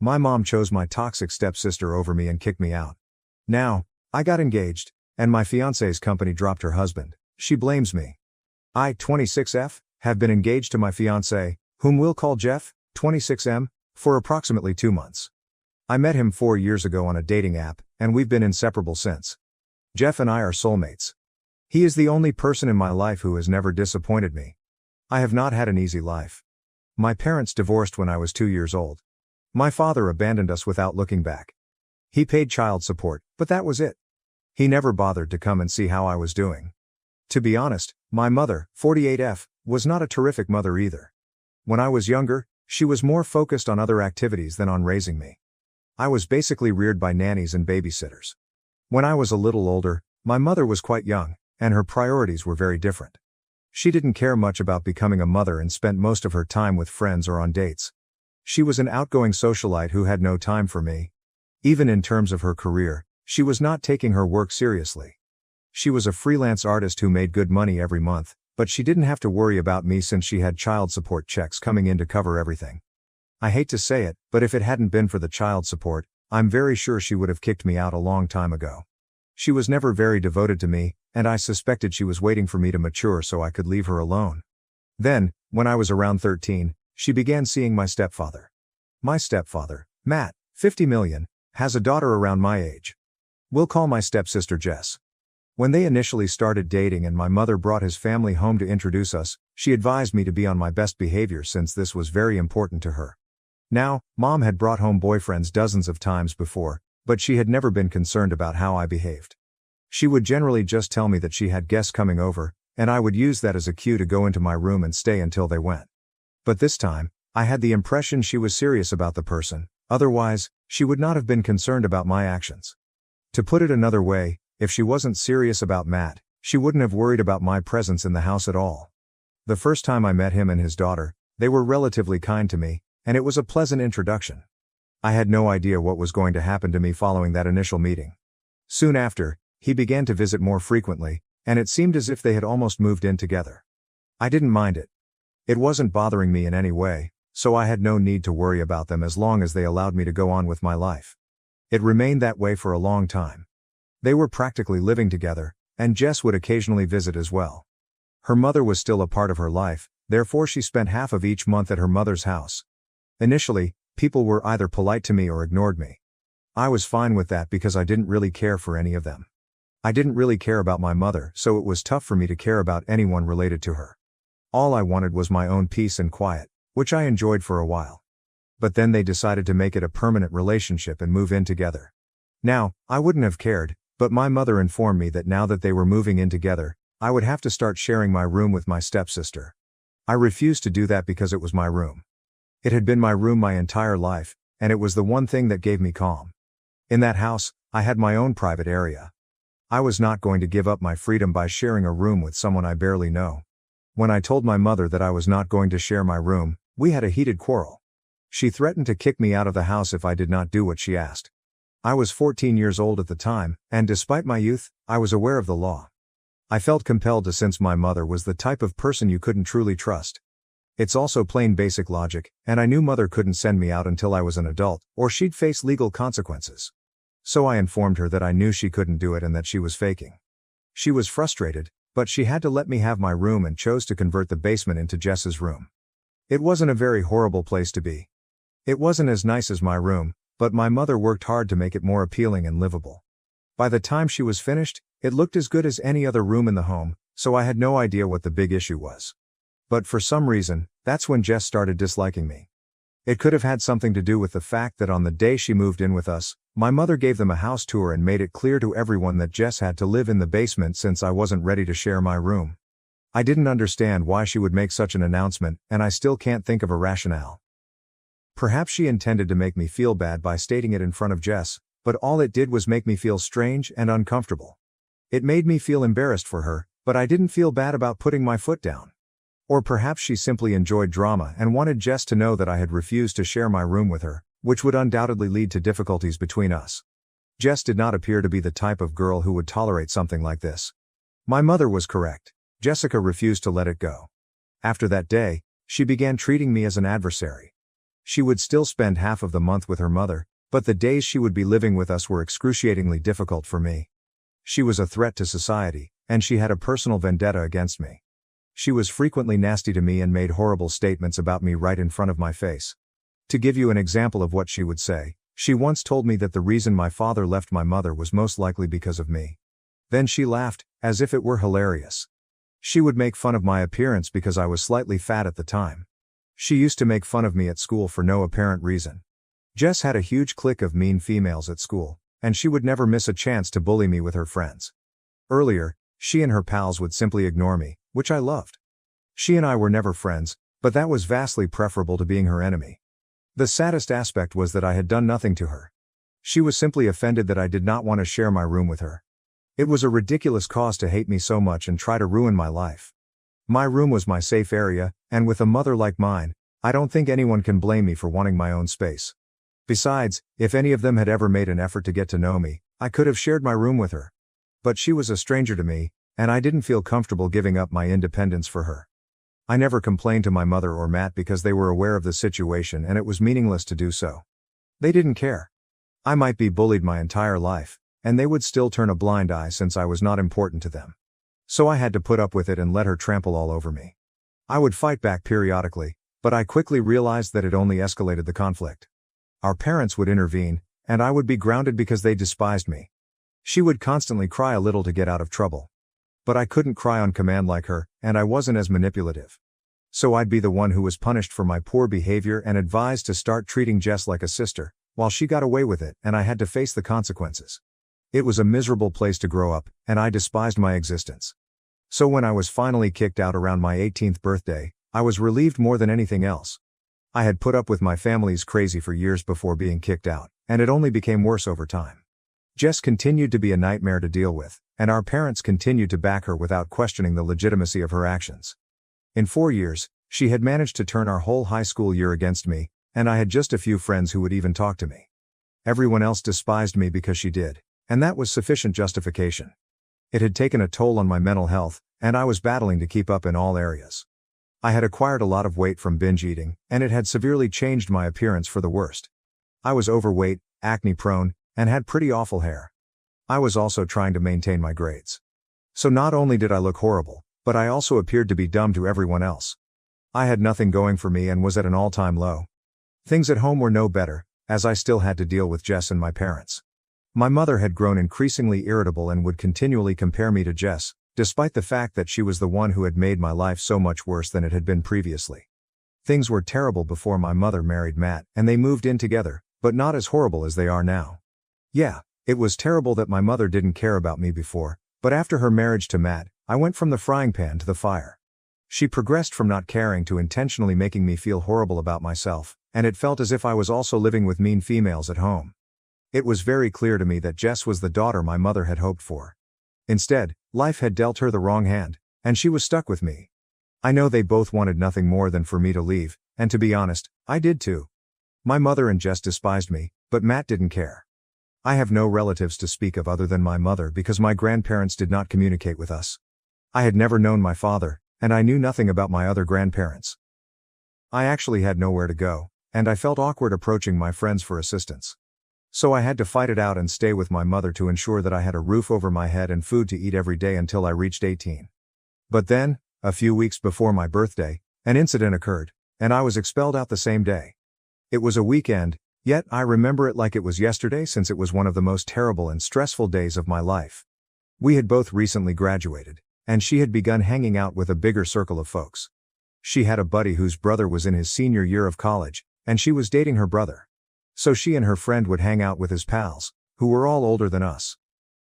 My mom chose my toxic stepsister over me and kicked me out. Now, I got engaged, and my fiancé's company dropped her husband. She blames me. I, 26F, have been engaged to my fiancé, whom we'll call Jeff, 26M, for approximately 2 months. I met him 4 years ago on a dating app, and we've been inseparable since. Jeff and I are soulmates. He is the only person in my life who has never disappointed me. I have not had an easy life. My parents divorced when I was 2 years old. My father abandoned us without looking back. He paid child support, but that was it. He never bothered to come and see how I was doing. To be honest, my mother, 48F, was not a terrific mother either. When I was younger, she was more focused on other activities than on raising me. I was basically reared by nannies and babysitters. When I was a little older, my mother was quite young, and her priorities were very different. She didn't care much about becoming a mother and spent most of her time with friends or on dates. She was an outgoing socialite who had no time for me. Even in terms of her career, she was not taking her work seriously. She was a freelance artist who made good money every month, but she didn't have to worry about me since she had child support checks coming in to cover everything. I hate to say it, but if it hadn't been for the child support, I'm very sure she would have kicked me out a long time ago. She was never very devoted to me, and I suspected she was waiting for me to mature so I could leave her alone. Then, when I was around 13, she began seeing my stepfather. My stepfather, Matt, 50 million, has a daughter around my age. We'll call my stepsister Jess. When they initially started dating and my mother brought his family home to introduce us, she advised me to be on my best behavior since this was very important to her. Now, Mom had brought home boyfriends dozens of times before, but she had never been concerned about how I behaved. She would generally just tell me that she had guests coming over, and I would use that as a cue to go into my room and stay until they went. But this time, I had the impression she was serious about the person, otherwise, she would not have been concerned about my actions. To put it another way, if she wasn't serious about Matt, she wouldn't have worried about my presence in the house at all. The first time I met him and his daughter, they were relatively kind to me, and it was a pleasant introduction. I had no idea what was going to happen to me following that initial meeting. Soon after, he began to visit more frequently, and it seemed as if they had almost moved in together. I didn't mind it. It wasn't bothering me in any way, so I had no need to worry about them as long as they allowed me to go on with my life. It remained that way for a long time. They were practically living together, and Jess would occasionally visit as well. Her mother was still a part of her life, therefore she spent half of each month at her mother's house. Initially, people were either polite to me or ignored me. I was fine with that because I didn't really care for any of them. I didn't really care about my mother, so it was tough for me to care about anyone related to her. All I wanted was my own peace and quiet, which I enjoyed for a while. But then they decided to make it a permanent relationship and move in together. Now, I wouldn't have cared, but my mother informed me that now that they were moving in together, I would have to start sharing my room with my stepsister. I refused to do that because it was my room. It had been my room my entire life, and it was the one thing that gave me calm. In that house, I had my own private area. I was not going to give up my freedom by sharing a room with someone I barely know. When I told my mother that I was not going to share my room, we had a heated quarrel. She threatened to kick me out of the house if I did not do what she asked. I was 14 years old at the time, and despite my youth, I was aware of the law. I felt compelled to since my mother was the type of person you couldn't truly trust. It's also plain basic logic, and I knew mother couldn't send me out until I was an adult, or she'd face legal consequences. So I informed her that I knew she couldn't do it and that she was faking. She was frustrated, but she had to let me have my room and chose to convert the basement into Jess's room. It wasn't a very horrible place to be. It wasn't as nice as my room, but my mother worked hard to make it more appealing and livable. By the time she was finished, it looked as good as any other room in the home, so I had no idea what the big issue was. But for some reason, that's when Jess started disliking me. It could have had something to do with the fact that on the day she moved in with us, my mother gave them a house tour and made it clear to everyone that Jess had to live in the basement since I wasn't ready to share my room. I didn't understand why she would make such an announcement, and I still can't think of a rationale. Perhaps she intended to make me feel bad by stating it in front of Jess, but all it did was make me feel strange and uncomfortable. It made me feel embarrassed for her, but I didn't feel bad about putting my foot down. Or perhaps she simply enjoyed drama and wanted Jess to know that I had refused to share my room with her, which would undoubtedly lead to difficulties between us. Jess did not appear to be the type of girl who would tolerate something like this. My mother was correct. Jessica refused to let it go. After that day, she began treating me as an adversary. She would still spend half of the month with her mother, but the days she would be living with us were excruciatingly difficult for me. She was a threat to society, and she had a personal vendetta against me. She was frequently nasty to me and made horrible statements about me right in front of my face. To give you an example of what she would say, she once told me that the reason my father left my mother was most likely because of me. Then she laughed, as if it were hilarious. She would make fun of my appearance because I was slightly fat at the time. She used to make fun of me at school for no apparent reason. Jess had a huge clique of mean females at school, and she would never miss a chance to bully me with her friends. Earlier, she and her pals would simply ignore me, which I loved. She and I were never friends, but that was vastly preferable to being her enemy. The saddest aspect was that I had done nothing to her. She was simply offended that I did not want to share my room with her. It was a ridiculous cause to hate me so much and try to ruin my life. My room was my safe area, and with a mother like mine, I don't think anyone can blame me for wanting my own space. Besides, if any of them had ever made an effort to get to know me, I could have shared my room with her. But she was a stranger to me, and I didn't feel comfortable giving up my independence for her. I never complained to my mother or Matt because they were aware of the situation and it was meaningless to do so. They didn't care. I might be bullied my entire life, and they would still turn a blind eye since I was not important to them. So I had to put up with it and let her trample all over me. I would fight back periodically, but I quickly realized that it only escalated the conflict. Our parents would intervene, and I would be grounded because they despised me. She would constantly cry a little to get out of trouble. But I couldn't cry on command like her, and I wasn't as manipulative. So I'd be the one who was punished for my poor behavior and advised to start treating Jess like a sister, while she got away with it and I had to face the consequences. It was a miserable place to grow up, and I despised my existence. So when I was finally kicked out around my 18th birthday, I was relieved more than anything else. I had put up with my family's crazy for years before being kicked out, and it only became worse over time. Jess continued to be a nightmare to deal with, and our parents continued to back her without questioning the legitimacy of her actions. In 4 years, she had managed to turn our whole high school year against me, and I had just a few friends who would even talk to me. Everyone else despised me because she did, and that was sufficient justification. It had taken a toll on my mental health, and I was battling to keep up in all areas. I had acquired a lot of weight from binge eating, and it had severely changed my appearance for the worst. I was overweight, acne-prone, and had pretty awful hair. I was also trying to maintain my grades. So not only did I look horrible, but I also appeared to be dumb to everyone else. I had nothing going for me and was at an all-time low. Things at home were no better, as I still had to deal with Jess and my parents. My mother had grown increasingly irritable and would continually compare me to Jess, despite the fact that she was the one who had made my life so much worse than it had been previously. Things were terrible before my mother married Matt and they moved in together, but not as horrible as they are now. Yeah, it was terrible that my mother didn't care about me before, but after her marriage to Matt, I went from the frying pan to the fire. She progressed from not caring to intentionally making me feel horrible about myself, and it felt as if I was also living with mean females at home. It was very clear to me that Jess was the daughter my mother had hoped for. Instead, life had dealt her the wrong hand, and she was stuck with me. I know they both wanted nothing more than for me to leave, and to be honest, I did too. My mother and Jess despised me, but Matt didn't care. I have no relatives to speak of other than my mother because my grandparents did not communicate with us. I had never known my father, and I knew nothing about my other grandparents. I actually had nowhere to go, and I felt awkward approaching my friends for assistance. So I had to fight it out and stay with my mother to ensure that I had a roof over my head and food to eat every day until I reached 18. But then, a few weeks before my birthday, an incident occurred, and I was expelled out the same day. It was a weekend, yet I remember it like it was yesterday since it was one of the most terrible and stressful days of my life. We had both recently graduated, and she had begun hanging out with a bigger circle of folks. She had a buddy whose brother was in his senior year of college, and she was dating her brother. So she and her friend would hang out with his pals, who were all older than us.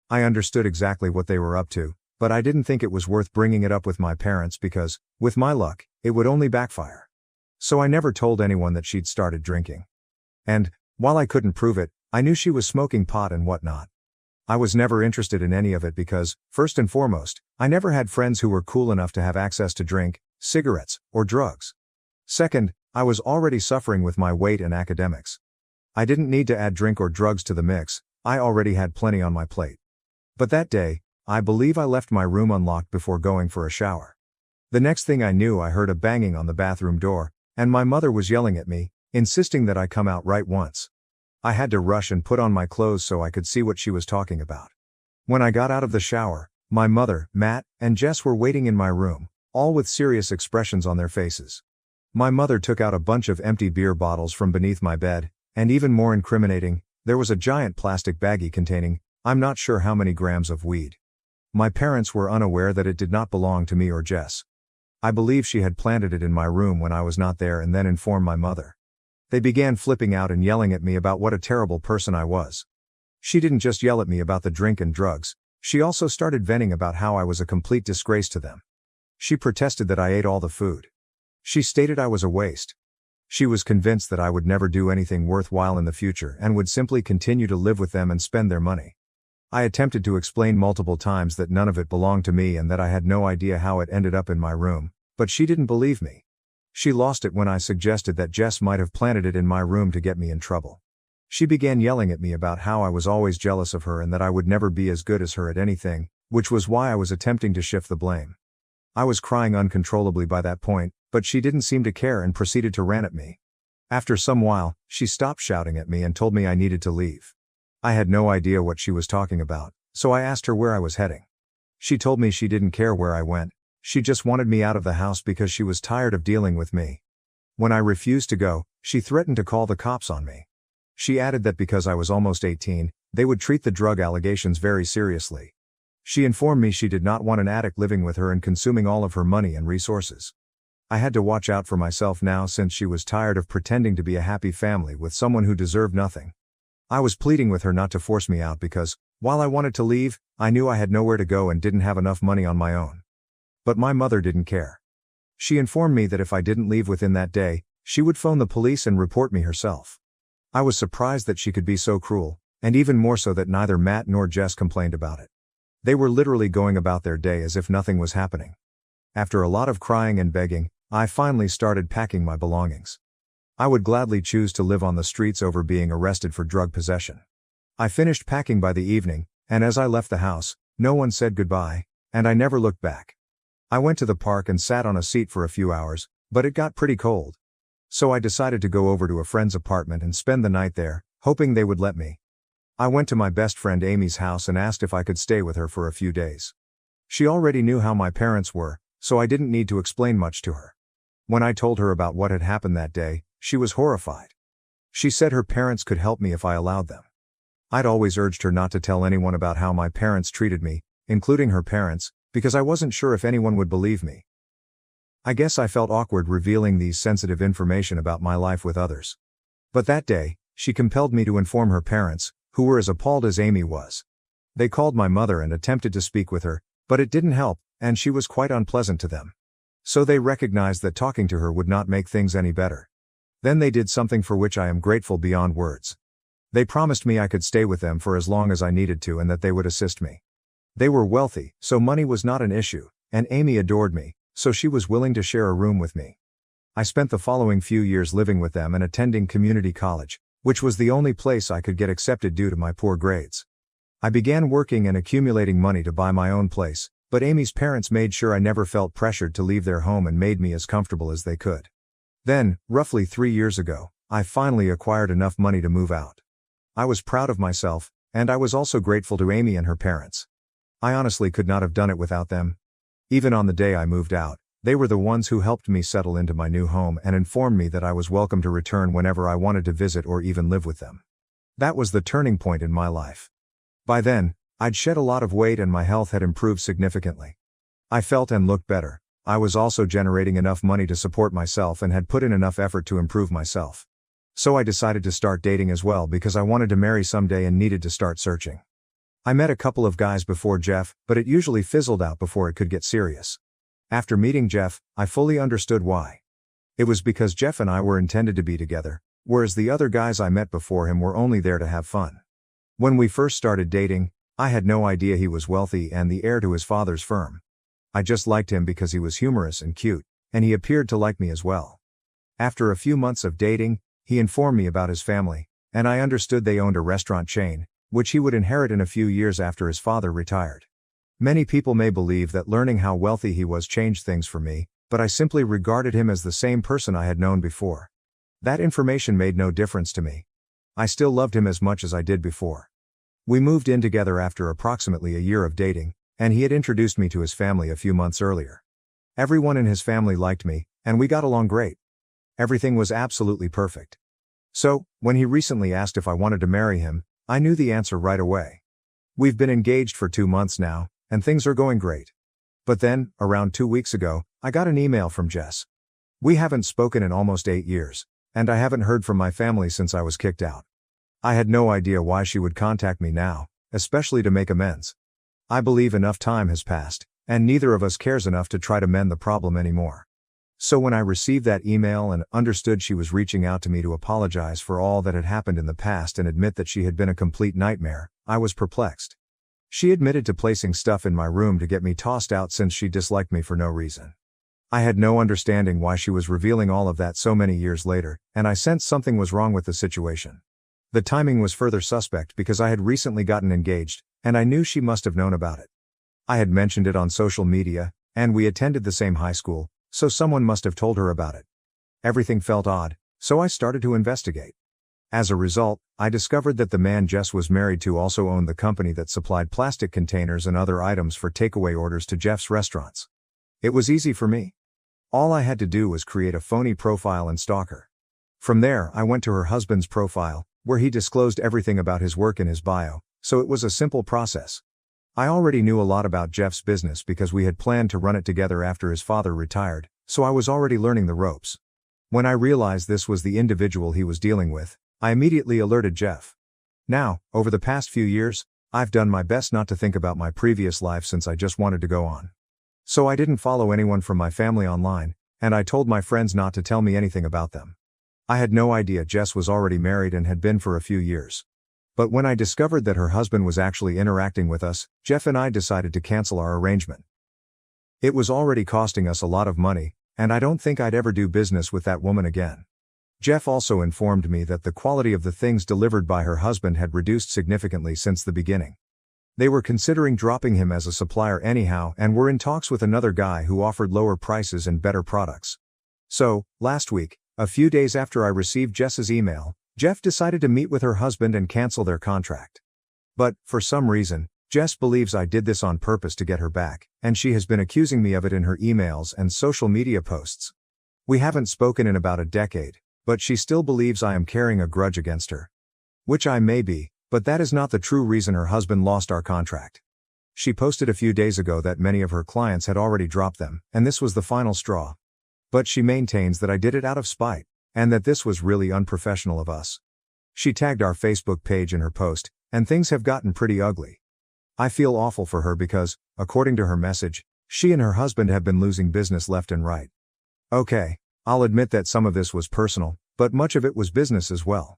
I understood exactly what they were up to, but I didn't think it was worth bringing it up with my parents because, with my luck, it would only backfire. So I never told anyone that she'd started drinking. And, while I couldn't prove it, I knew she was smoking pot and whatnot. I was never interested in any of it because, first and foremost, I never had friends who were cool enough to have access to drink, cigarettes, or drugs. Second, I was already suffering with my weight and academics. I didn't need to add drink or drugs to the mix, I already had plenty on my plate. But that day, I believe I left my room unlocked before going for a shower. The next thing I knew I heard a banging on the bathroom door, and my mother was yelling at me, insisting that I come out right once. I had to rush and put on my clothes so I could see what she was talking about. When I got out of the shower, my mother, Matt, and Jess were waiting in my room, all with serious expressions on their faces. My mother took out a bunch of empty beer bottles from beneath my bed, and even more incriminating, there was a giant plastic baggie containing, I'm not sure how many grams of weed. My parents were unaware that it did not belong to me or Jess. I believe she had planted it in my room when I was not there and then informed my mother. They began flipping out and yelling at me about what a terrible person I was. She didn't just yell at me about the drink and drugs, she also started venting about how I was a complete disgrace to them. She protested that I ate all the food. She stated I was a waste. She was convinced that I would never do anything worthwhile in the future and would simply continue to live with them and spend their money. I attempted to explain multiple times that none of it belonged to me and that I had no idea how it ended up in my room, but she didn't believe me. She lost it when I suggested that Jess might have planted it in my room to get me in trouble. She began yelling at me about how I was always jealous of her and that I would never be as good as her at anything, which was why I was attempting to shift the blame. I was crying uncontrollably by that point, but she didn't seem to care and proceeded to rant at me. After some while, she stopped shouting at me and told me I needed to leave. I had no idea what she was talking about, so I asked her where I was heading. She told me she didn't care where I went, she just wanted me out of the house because she was tired of dealing with me. When I refused to go, she threatened to call the cops on me. She added that because I was almost 18, they would treat the drug allegations very seriously. She informed me she did not want an addict living with her and consuming all of her money and resources. I had to watch out for myself now since she was tired of pretending to be a happy family with someone who deserved nothing. I was pleading with her not to force me out because, while I wanted to leave, I knew I had nowhere to go and didn't have enough money on my own. But my mother didn't care. She informed me that if I didn't leave within that day, she would phone the police and report me herself. I was surprised that she could be so cruel, and even more so that neither Matt nor Jess complained about it. They were literally going about their day as if nothing was happening. After a lot of crying and begging, I finally started packing my belongings. I would gladly choose to live on the streets over being arrested for drug possession. I finished packing by the evening, and as I left the house, no one said goodbye, and I never looked back. I went to the park and sat on a seat for a few hours, but it got pretty cold. So I decided to go over to a friend's apartment and spend the night there, hoping they would let me. I went to my best friend Amy's house and asked if I could stay with her for a few days. She already knew how my parents were, so I didn't need to explain much to her. When I told her about what had happened that day, she was horrified. She said her parents could help me if I allowed them. I'd always urged her not to tell anyone about how my parents treated me, including her parents, because I wasn't sure if anyone would believe me. I guess I felt awkward revealing these sensitive information about my life with others. But that day, she compelled me to inform her parents, who were as appalled as Amy was. They called my mother and attempted to speak with her, but it didn't help, and she was quite unpleasant to them. So they recognized that talking to her would not make things any better. Then they did something for which I am grateful beyond words. They promised me I could stay with them for as long as I needed to and that they would assist me. They were wealthy, so money was not an issue, and Amy adored me, so she was willing to share a room with me. I spent the following few years living with them and attending community college, which was the only place I could get accepted due to my poor grades. I began working and accumulating money to buy my own place, but Amy's parents made sure I never felt pressured to leave their home and made me as comfortable as they could. Then, roughly 3 years ago, I finally acquired enough money to move out. I was proud of myself, and I was also grateful to Amy and her parents. I honestly could not have done it without them. Even on the day I moved out, they were the ones who helped me settle into my new home and informed me that I was welcome to return whenever I wanted to visit or even live with them. That was the turning point in my life. By then, I'd shed a lot of weight and my health had improved significantly. I felt and looked better. I was also generating enough money to support myself and had put in enough effort to improve myself. So I decided to start dating as well because I wanted to marry someday and needed to start searching. I met a couple of guys before Jeff, but it usually fizzled out before it could get serious. After meeting Jeff, I fully understood why. It was because Jeff and I were intended to be together, whereas the other guys I met before him were only there to have fun. When we first started dating, I had no idea he was wealthy and the heir to his father's firm. I just liked him because he was humorous and cute, and he appeared to like me as well. After a few months of dating, he informed me about his family, and I understood they owned a restaurant chain, which he would inherit in a few years after his father retired. Many people may believe that learning how wealthy he was changed things for me, but I simply regarded him as the same person I had known before. That information made no difference to me. I still loved him as much as I did before. We moved in together after approximately a year of dating, and he had introduced me to his family a few months earlier. Everyone in his family liked me, and we got along great. Everything was absolutely perfect. So, when he recently asked if I wanted to marry him, I knew the answer right away. We've been engaged for 2 months now, and things are going great. But then, around 2 weeks ago, I got an email from Jess. We haven't spoken in almost 8 years, and I haven't heard from my family since I was kicked out. I had no idea why she would contact me now, especially to make amends. I believe enough time has passed, and neither of us cares enough to try to mend the problem anymore. So when I received that email and understood she was reaching out to me to apologize for all that had happened in the past and admit that she had been a complete nightmare, I was perplexed. She admitted to placing stuff in my room to get me tossed out since she disliked me for no reason. I had no understanding why she was revealing all of that so many years later, and I sensed something was wrong with the situation. The timing was further suspect because I had recently gotten engaged, and I knew she must have known about it. I had mentioned it on social media, and we attended the same high school, so someone must have told her about it. Everything felt odd, so I started to investigate. As a result, I discovered that the man Jess was married to also owned the company that supplied plastic containers and other items for takeaway orders to Jeff's restaurants. It was easy for me. All I had to do was create a phony profile and stalk her. From there, I went to her husband's profile, where he disclosed everything about his work in his bio, so it was a simple process. I already knew a lot about Jeff's business because we had planned to run it together after his father retired, so I was already learning the ropes. When I realized this was the individual he was dealing with, I immediately alerted Jeff. Now, over the past few years, I've done my best not to think about my previous life since I just wanted to go on. So I didn't follow anyone from my family online, and I told my friends not to tell me anything about them. I had no idea Jess was already married and had been for a few years. But when I discovered that her husband was actually interacting with us, Jeff and I decided to cancel our arrangement. It was already costing us a lot of money, and I don't think I'd ever do business with that woman again. Jeff also informed me that the quality of the things delivered by her husband had reduced significantly since the beginning. They were considering dropping him as a supplier anyhow and were in talks with another guy who offered lower prices and better products. So, last week, a few days after I received Jess's email, Jeff decided to meet with her husband and cancel their contract. But, for some reason, Jess believes I did this on purpose to get her back, and she has been accusing me of it in her emails and social media posts. We haven't spoken in about a decade, but she still believes I am carrying a grudge against her. Which I may be, but that is not the true reason her husband lost our contract. She posted a few days ago that many of her clients had already dropped them, and this was the final straw. But she maintains that I did it out of spite, and that this was really unprofessional of us. She tagged our Facebook page in her post, and things have gotten pretty ugly. I feel awful for her because, according to her message, she and her husband have been losing business left and right. Okay, I'll admit that some of this was personal, but much of it was business as well.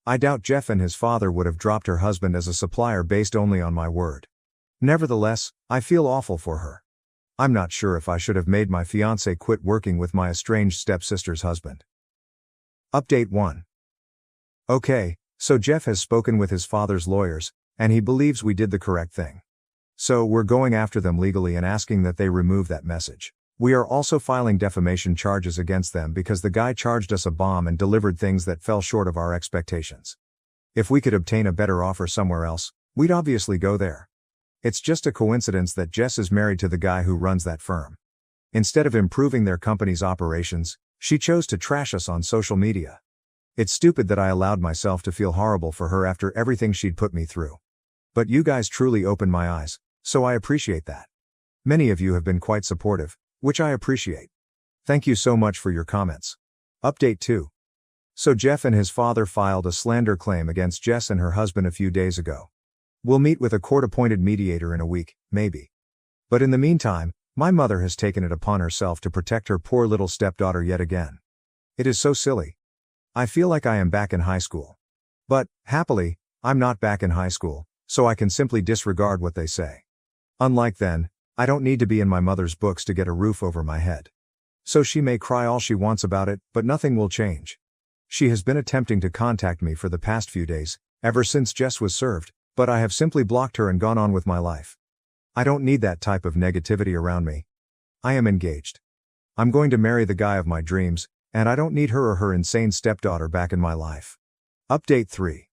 I doubt Jeff and his father would have dropped her husband as a supplier based only on my word. Nevertheless, I feel awful for her. I'm not sure if I should have made my fiancé quit working with my estranged stepsister's husband. Update 1. Okay, so Jeff has spoken with his father's lawyers, and he believes we did the correct thing. So we're going after them legally and asking that they remove that message. We are also filing defamation charges against them because the guy charged us a bomb and delivered things that fell short of our expectations. If we could obtain a better offer somewhere else, we'd obviously go there. It's just a coincidence that Jess is married to the guy who runs that firm. Instead of improving their company's operations, she chose to trash us on social media. It's stupid that I allowed myself to feel horrible for her after everything she'd put me through. But you guys truly opened my eyes, so I appreciate that. Many of you have been quite supportive, which I appreciate. Thank you so much for your comments. Update 2. So Jeff and his father filed a slander claim against Jess and her husband a few days ago. We'll meet with a court-appointed mediator in a week, maybe. But in the meantime, my mother has taken it upon herself to protect her poor little stepdaughter yet again. It is so silly. I feel like I am back in high school. But, happily, I'm not back in high school, so I can simply disregard what they say. Unlike then, I don't need to be in my mother's books to get a roof over my head. So she may cry all she wants about it, but nothing will change. She has been attempting to contact me for the past few days, ever since Jess was served, but I have simply blocked her and gone on with my life. I don't need that type of negativity around me. I am engaged. I'm going to marry the guy of my dreams, and I don't need her or her insane stepdaughter back in my life. Update 3.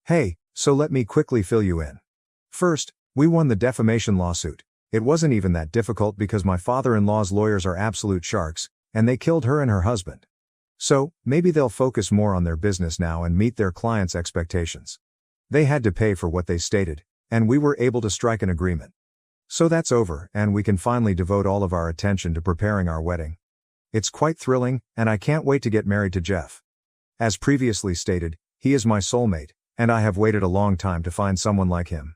Hey, so let me quickly fill you in. First, we won the defamation lawsuit. It wasn't even that difficult because my father-in-law's lawyers are absolute sharks, and they killed her and her husband. So, maybe they'll focus more on their business now and meet their clients' expectations. They had to pay for what they stated, and we were able to strike an agreement. So that's over, and we can finally devote all of our attention to preparing our wedding. It's quite thrilling, and I can't wait to get married to Jeff. As previously stated, he is my soulmate, and I have waited a long time to find someone like him.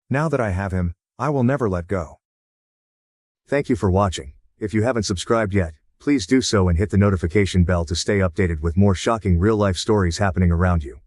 Now that I have him, I will never let go. Thank you for watching. If you haven't subscribed yet, please do so and hit the notification bell to stay updated with more shocking real-life stories happening around you.